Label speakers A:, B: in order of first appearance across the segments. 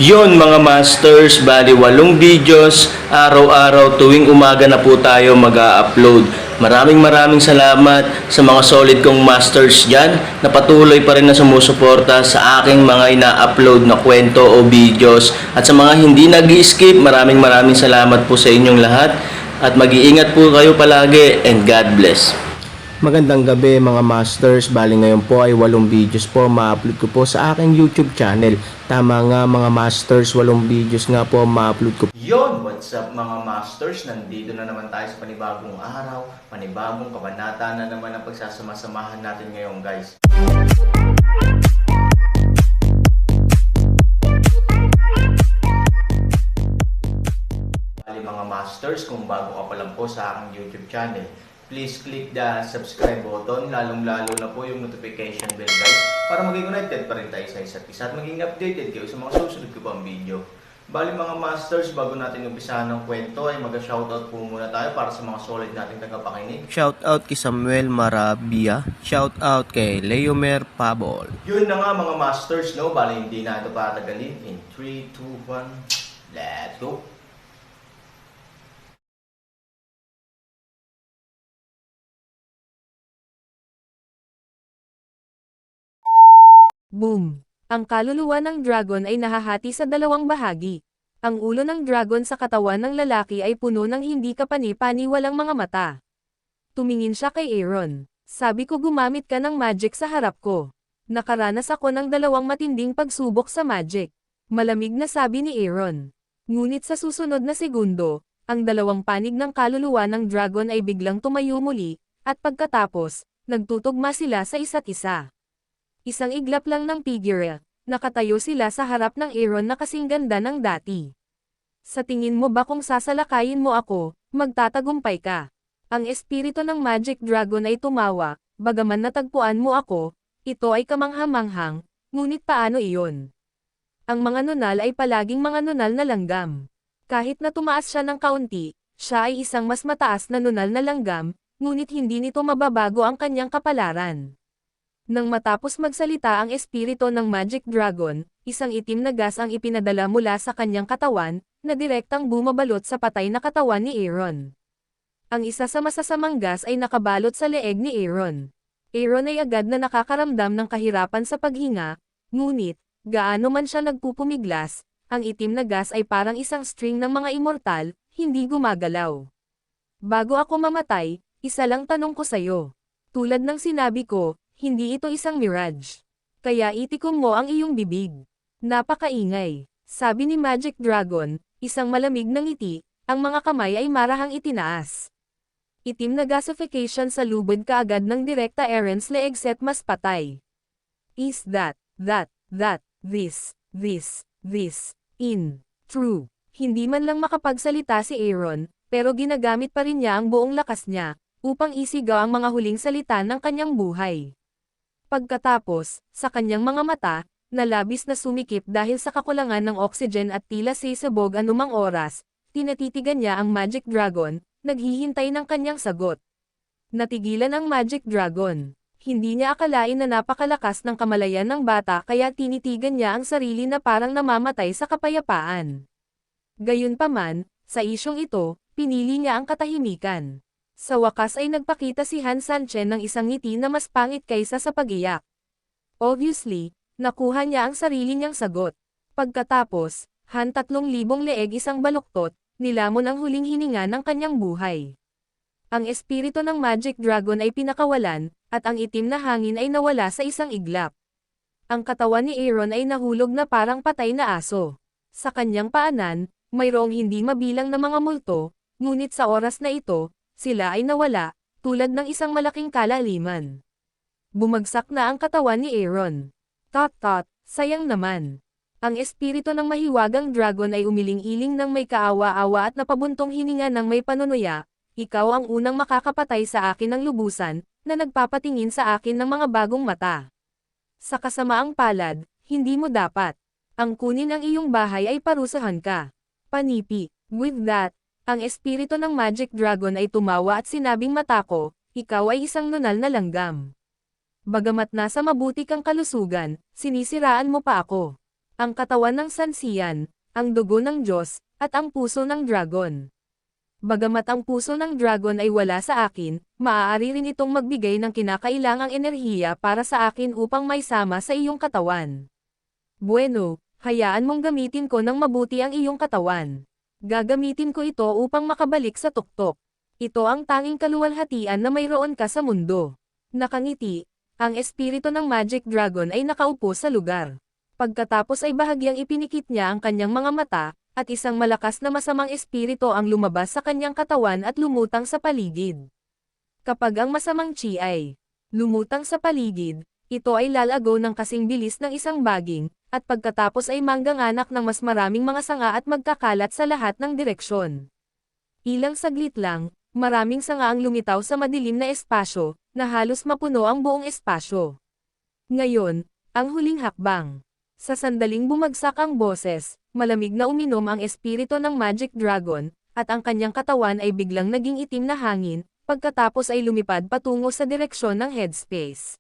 A: Yon mga masters, bali 8 videos, araw-araw tuwing umaga na po tayo mag-a-upload. Maraming salamat sa mga solid kong masters dyan na patuloy pa rin na sumusuporta sa aking mga ina-upload na kwento o videos. At sa mga hindi nag-skip, maraming salamat po sa inyong lahat. At mag-iingat po kayo palagi and God bless. Magandang gabi mga masters, bali ngayon po ay 8 videos po ma-upload ko po sa aking YouTube channel. Tama nga mga masters, 8 videos nga po ma-upload ko. Yon, what's up mga masters? Nandito na naman tayo sa panibagong araw, panibagong kabanata na naman ang pagsasama-samahan natin ngayon guys. Bali mga masters, kung bago ka pa lang po sa aking YouTube channel, please click the subscribe button, lalong-lalo na po yung notification bell guys, para maging connected pa rin tayo sa isa't isa at maging updated kayo sa mga susunod ko pang video. Bali mga masters, bago natin umpisahan ng kwento ay mag-shoutout po muna tayo para sa mga solid nating tagapakinig. Shoutout kay Samuel Marabia, shoutout kay Leomer Pabol. Yun na nga mga masters, no? Bali hindi na ito patagalin. In 3, 2, 1, let's go!
B: Boom! Ang kaluluwa ng dragon ay nahahati sa dalawang bahagi. Ang ulo ng dragon sa katawan ng lalaki ay puno ng hindi kapani-paniwalang mga mata. Tumingin siya kay Aaron. Sabi ko gumamit ka ng magic sa harap ko. Nakaranas ako ng dalawang matinding pagsubok sa magic. Malamig na sabi ni Aaron. Ngunit sa susunod na segundo, ang dalawang panig ng kaluluwa ng dragon ay biglang tumayo muli, at pagkatapos, nagtutugma sila sa isa't isa. Isang iglap lang ng figure, nakatayo sila sa harap ng Aaron na kasing ganda ng dati. Sa tingin mo ba kung sasalakayin mo ako, magtatagumpay ka? Ang espiritu ng Magic Dragon ay tumawa, bagaman natagpuan mo ako, ito ay kamangha-manghang, ngunit paano iyon? Ang mga nunal ay palaging mga nunal na langgam. Kahit na tumaas siya ng kaunti, siya ay isang mas mataas na nunal na langgam, ngunit hindi nito mababago ang kanyang kapalaran. Nang matapos magsalita ang espiritu ng Magic Dragon, isang itim na gas ang ipinadala mula sa kanyang katawan, na direktang bumabalot sa patay na katawan ni Aaron. Ang isa sa masasamang gas ay nakabalot sa leeg ni Aaron. Aaron ay agad na nakakaramdam ng kahirapan sa paghinga, ngunit, gaano man siya nagpupumiglas, ang itim na gas ay parang isang string ng mga immortal, hindi gumagalaw. Bago ako mamatay, isa lang tanong ko sa'yo. Tulad ng sinabi ko, hindi ito isang mirage. Kaya itikom mo ang iyong bibig. Napakaingay. Sabi ni Magic Dragon, isang malamig na ngiti, ang mga kamay ay marahang itinaas. Itim na gasification sa lubid kaagad ng direkta Aaron's leeg set mas patay. Is that, this, in, true. Hindi man lang makapagsalita si Aaron, pero ginagamit pa rin niya ang buong lakas niya, upang isigaw ang mga huling salita ng kanyang buhay. Pagkatapos, sa kanyang mga mata, na labis na sumikip dahil sa kakulangan ng oxygen at tila sisabog anumang oras, tinatitigan niya ang Magic Dragon, naghihintay ng kanyang sagot. Natigilan ang Magic Dragon. Hindi niya akalain na napakalakas ng kamalayan ng bata kaya tinitigan niya ang sarili na parang namamatay sa kapayapaan. Gayunpaman, sa isyong ito, pinili niya ang katahimikan. Sa wakas ay nagpakita si Han Sanchen ng isang ngiti na mas pangit kaysa sa pag-iyak. Obviously, nakuha niya ang sarili niyang sagot. Pagkatapos, Han 3,000 leeg isang baluktot, nilamon ang huling hininga ng kanyang buhay. Ang espiritu ng Magic Dragon ay pinakawalan, at ang itim na hangin ay nawala sa isang iglap. Ang katawan ni Aaron ay nahulog na parang patay na aso. Sa kanyang paanan, mayroong hindi mabilang na mga multo, ngunit sa oras na ito, sila ay nawala, tulad ng isang malaking kalaliman. Bumagsak na ang katawan ni Aaron. Tot, sayang naman. Ang espiritu ng mahiwagang dragon ay umiling-iling ng may kaawa-awa at napabuntong hininga ng may panunuya, ikaw ang unang makakapatay sa akin ng lubusan, na nagpapatingin sa akin ng mga bagong mata. Sa kasamaang palad, hindi mo dapat. Ang kunin ang iyong bahay ay parusahan ka. Panipi. With that, ang espiritu ng Magic Dragon ay tumawa at sinabing mata ko, ikaw ay isang nunal na langgam. Bagamat nasa mabuti kang kalusugan, sinisiraan mo pa ako. ang katawan ng sansiyan, ang dugo ng Diyos, at ang puso ng dragon. Bagamat ang puso ng dragon ay wala sa akin, maaari rin itong magbigay ng kinakailangang enerhiya para sa akin upang maisama sa iyong katawan. Bueno, hayaan mong gamitin ko ng mabuti ang iyong katawan. Gagamitin ko ito upang makabalik sa tuktok. Ito ang tanging kaluwalhatian na mayroon ka sa mundo. Nakangiti, ang espiritu ng Magic Dragon ay nakaupo sa lugar. Pagkatapos ay bahagyang ipinikit niya ang kanyang mga mata, at isang malakas na masamang espiritu ang lumabas sa kanyang katawan at lumutang sa paligid. Kapag ang masamang chi ay lumutang sa paligid, ito ay lalago ng kasing bilis ng isang baging, at pagkatapos ay mangganganak ng mas maraming mga sanga at magkakalat sa lahat ng direksyon. Ilang saglit lang, maraming sanga ang lumitaw sa madilim na espasyo, na halos mapuno ang buong espasyo. Ngayon, ang huling hakbang. Sa sandaling bumagsak ang boses, malamig na uminom ang espiritu ng Magic Dragon, at ang kanyang katawan ay biglang naging itim na hangin, pagkatapos ay lumipad patungo sa direksyon ng headspace.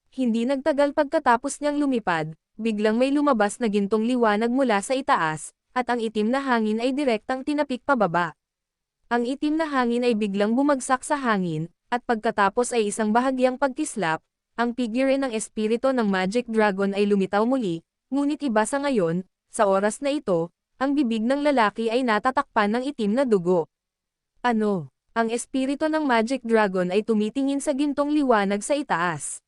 B: Hindi nagtagal pagkatapos niyang lumipad, biglang may lumabas na gintong liwanag mula sa itaas, at ang itim na hangin ay direktang tinapik pababa. Ang itim na hangin ay biglang bumagsak sa hangin, at pagkatapos ay isang bahagyang pagkislap, ang figure ng espiritu ng Magic Dragon ay lumitaw muli, ngunit iba sa ngayon, sa oras na ito, ang bibig ng lalaki ay natatakpan ng itim na dugo. Ano? Ang espiritu ng Magic Dragon ay tumitingin sa gintong liwanag sa itaas.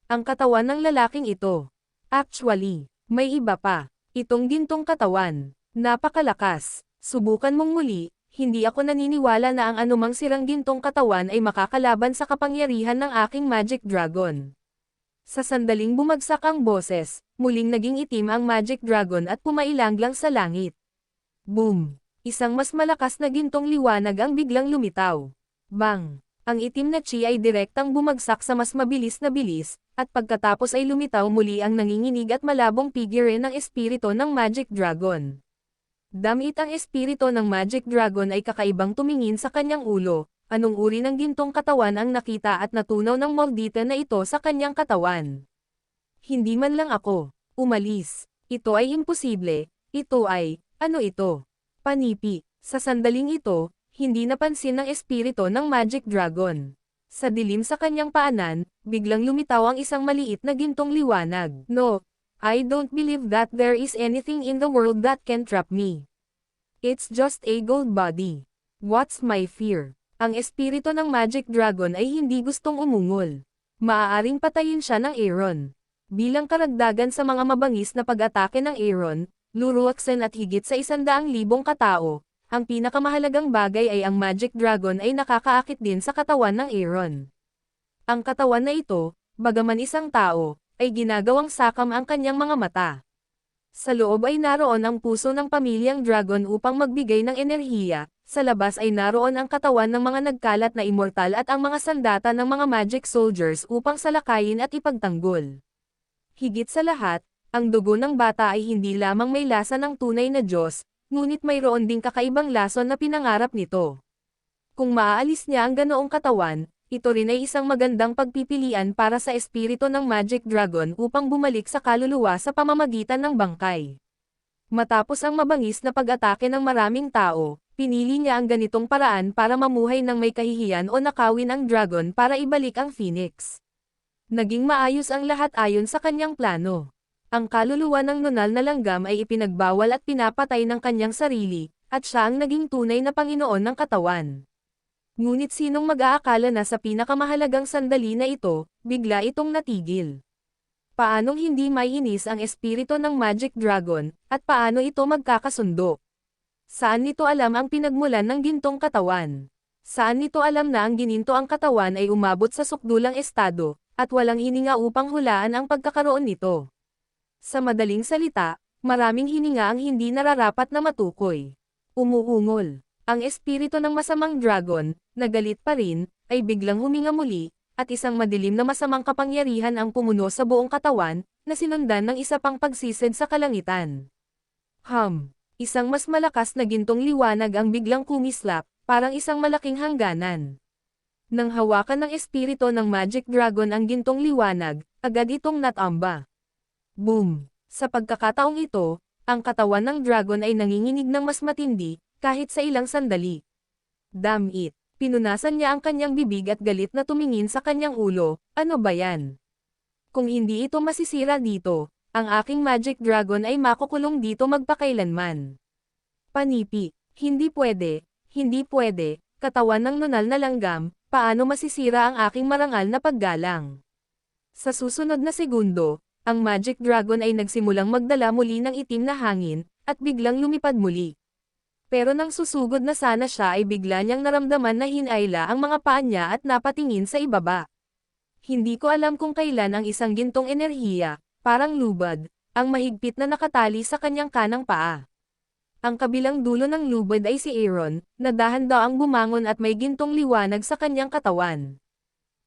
B: Ang katawan ng lalaking ito. Actually, may iba pa. Itong gintong katawan. Napakalakas. Subukan mong muli, hindi ako naniniwala na ang anumang sirang gintong katawan ay makakalaban sa kapangyarihan ng aking Magic Dragon. Sa sandaling bumagsak ang boses, muling naging itim ang Magic Dragon at pumailanglang sa langit. Boom! Isang mas malakas na gintong liwanag ang biglang lumitaw. Bang! Ang itim na chi ay direktang bumagsak sa mas mabilis na bilis, at pagkatapos ay lumitaw muli ang nanginginig at malabong figure ng espiritu ng Magic Dragon. Damit ang espiritu ng Magic Dragon ay kakaibang tumingin sa kanyang ulo, anong uri ng gintong katawan ang nakita at natunaw ng moldita na ito sa kanyang katawan. Hindi man lang ako umalis. Ito ay imposible. Ito ay, ano ito? Panipi. Sa sandaling ito, hindi napansin ng espiritu ng Magic Dragon. Sa dilim sa kanyang paanan, biglang lumitaw ang isang maliit na gintong liwanag. No, I don't believe that there is anything in the world that can trap me. It's just a gold body. What's my fear? Ang espiritu ng Magic Dragon ay hindi gustong umungol. Maaaring patayin siya ng Aaron. Bilang karagdagan sa mga mabangis na pag-atake ng Aaron, Luruaksen at higit sa 100,000 katao, ang pinakamahalagang bagay ay ang Magic Dragon ay nakakaakit din sa katawan ng Aaron. Ang katawan na ito, bagaman isang tao, ay ginagawang sakam ang kanyang mga mata. Sa loob ay naroon ang puso ng pamilyang dragon upang magbigay ng enerhiya, sa labas ay naroon ang katawan ng mga nagkalat na immortal at ang mga sandata ng mga magic soldiers upang salakayin at ipagtanggol. Higit sa lahat, ang dugo ng bata ay hindi lamang may lasa ng tunay na Diyos, ngunit mayroon ding kakaibang lason na pinangarap nito. Kung maaalis niya ang ganoong katawan, ito rin ay isang magandang pagpipilian para sa espiritu ng Magic Dragon upang bumalik sa kaluluwa sa pamamagitan ng bangkay. Matapos ang mabangis na pag-atake ng maraming tao, pinili niya ang ganitong paraan para mamuhay ng may kahihiyan o nakawin ang dragon para ibalik ang Phoenix. Naging maayos ang lahat ayon sa kanyang plano. Ang kaluluwa ng nunal na langgam ay ipinagbawal at pinapatay ng kanyang sarili, at siya ang naging tunay na Panginoon ng katawan. Ngunit sinong mag-aakala na sa pinakamahalagang sandali na ito, bigla itong natigil. Paanong hindi maiinis ang espiritu ng Magic Dragon, at paano ito magkakasundo? Saan nito alam ang pinagmulan ng gintong katawan? Saan nito alam na ang gininto ang katawan ay umabot sa sukdulang estado, at walang hininga upang hulaan ang pagkakaroon nito? Sa madaling salita, maraming hininga ang hindi nararapat na matukoy. Umuungol. Ang espiritu ng masamang dragon, na galit pa rin, ay biglang huminga muli, at isang madilim na masamang kapangyarihan ang pumuno sa buong katawan, na sinundan ng isa pang pagsisid sa kalangitan. Isang mas malakas na gintong liwanag ang biglang kumislap, parang isang malaking hangganan. Nang hawakan ng espiritu ng Magic Dragon ang gintong liwanag, agad itong natamba. Boom! Sa pagkakataong ito, ang katawan ng dragon ay nanginginig ng mas matindi, kahit sa ilang sandali. Damn it! Pinunasan niya ang kanyang bibig at galit na tumingin sa kanyang ulo, ano ba yan? Kung hindi ito masisira dito, ang aking magic dragon ay makukulong dito magpakailanman. Panipi, hindi pwede, katawan ng nunal na langgam, paano masisira ang aking marangal na paggalang? Sa susunod na segundo, ang magic dragon ay nagsimulang magdala muli ng itim na hangin, at biglang lumipad muli. Pero nang susugod na sana siya ay bigla niyang naramdaman na hinayla ang mga paa niya at napatingin sa ibaba. Hindi ko alam kung kailan ang isang gintong enerhiya, parang lubad, ang mahigpit na nakatali sa kanyang kanang paa. Ang kabilang dulo ng lubad ay si Aaron, na dahan-daang bumangon at may gintong liwanag sa kanyang katawan.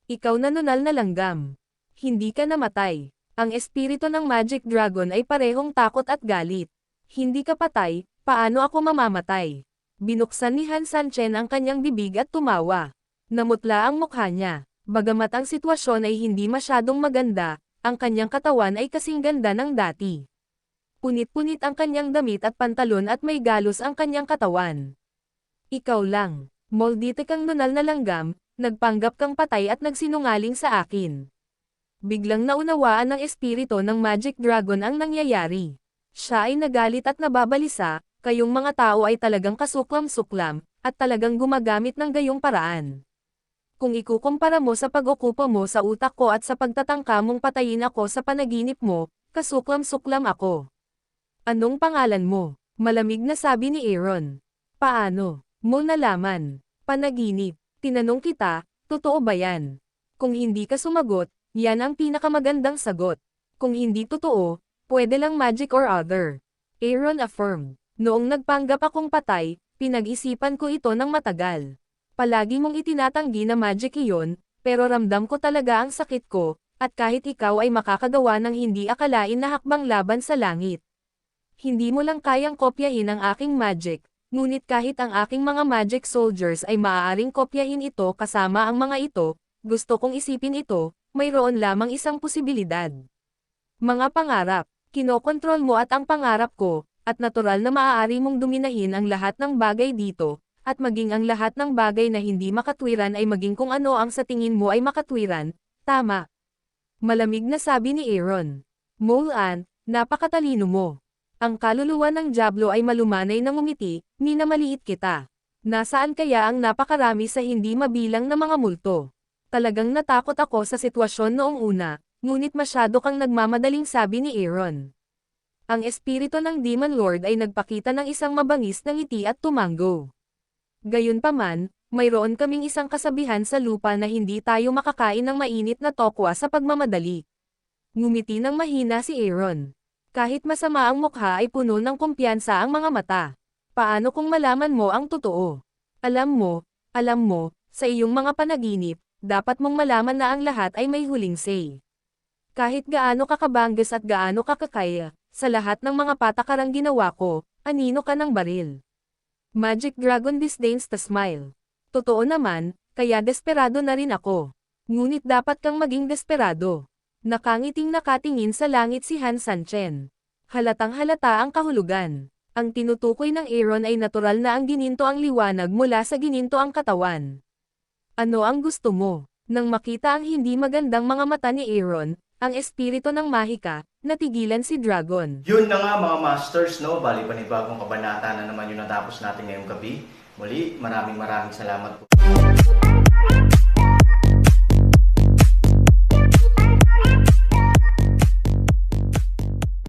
B: Ikaw na nunal na langgam. Hindi ka namatay. Ang espiritu ng Magic Dragon ay parehong takot at galit. Hindi ka patay, paano ako mamamatay? Binuksan ni Han Sanchen ang kanyang bibig at tumawa. Namutla ang mukha niya. Bagamat ang sitwasyon ay hindi masyadong maganda, ang kanyang katawan ay kasing ganda ng dati. Punit-punit ang kanyang damit at pantalon at may galos ang kanyang katawan. Ikaw lang, moldite kang nunal na langgam, nagpanggap kang patay at nagsinungaling sa akin. Biglang naunawaan ng espiritu ng Magic Dragon ang nangyayari. Siya ay nagalit at nababalisa, kayong mga tao ay talagang kasuklam-suklam, at talagang gumagamit ng gayong paraan. Kung ikukumpara mo sa pag-okupa mo sa utak ko at sa pagtatangka mong patayin ako sa panaginip mo, kasuklam-suklam ako. Anong pangalan mo? Malamig na sabi ni Aaron. Paano mo nalaman? Panaginip. Tinanong kita, totoo ba yan? Kung hindi ka sumagot, yan ang pinakamagandang sagot. Kung hindi totoo, pwede lang magic or other. Aaron affirmed. Noong nagpanggap akong patay, pinag-isipan ko ito ng matagal. Palagi mong itinatanggi na magic iyon, pero ramdam ko talaga ang sakit ko, at kahit ikaw ay makakagawa ng hindi akalain na hakbang laban sa langit. Hindi mo lang kayang kopyahin ang aking magic, ngunit kahit ang aking mga magic soldiers ay maaaring kopyahin ito kasama ang mga ito, gusto kong isipin ito, mayroon lamang isang posibilidad. Mga pangarap, kinokontrol mo at ang pangarap ko, at natural na maaari mong dominahin ang lahat ng bagay dito, at maging ang lahat ng bagay na hindi makatwiran ay maging kung ano ang sa tingin mo ay makatwiran, tama. Malamig na sabi ni Aaron. Molan, napakatalino mo. Ang kaluluwa ng Diablo ay malumanay na ngumiti, minamaliit kita. Nasaan kaya ang napakarami sa hindi mabilang na mga multo? Talagang natakot ako sa sitwasyon noong una, ngunit masyado kang nagmamadaling sabi ni Aaron. Ang espiritu ng Demon Lord ay nagpakita ng isang mabangis na ngiti at tumango. Gayunpaman, mayroon kaming isang kasabihan sa lupa na hindi tayo makakain ng mainit na tokwa sa pagmamadali. Ngumiti ng mahina si Aaron. Kahit masama ang mukha ay puno ng kumpiyansa ang mga mata. Paano kung malaman mo ang totoo? Alam mo, sa iyong mga panaginip, dapat mong malaman na ang lahat ay may huling say. Kahit gaano kakabanggas at gaano kakakaya, sa lahat ng mga patakarang ginawa ko, anino ka ng baril. Magic Dragon disdains to smile. Totoo naman, kaya desperado na rin ako. Ngunit dapat kang maging desperado. Nakangiting nakatingin sa langit si Han Sanchen. Halatang halata ang kahulugan. Ang tinutukoy ng Aaron ay natural na ang gininto ang liwanag mula sa gininto ang katawan. Ano ang gusto mo? Nang makita ang hindi magandang mga mata ni Aaron, ang espiritu ng mahika, natigilan si Dragon.
A: Yun na nga mga masters, no? Bali panibagong kabanata na naman yung natapos natin ngayong gabi. Muli, maraming salamat po.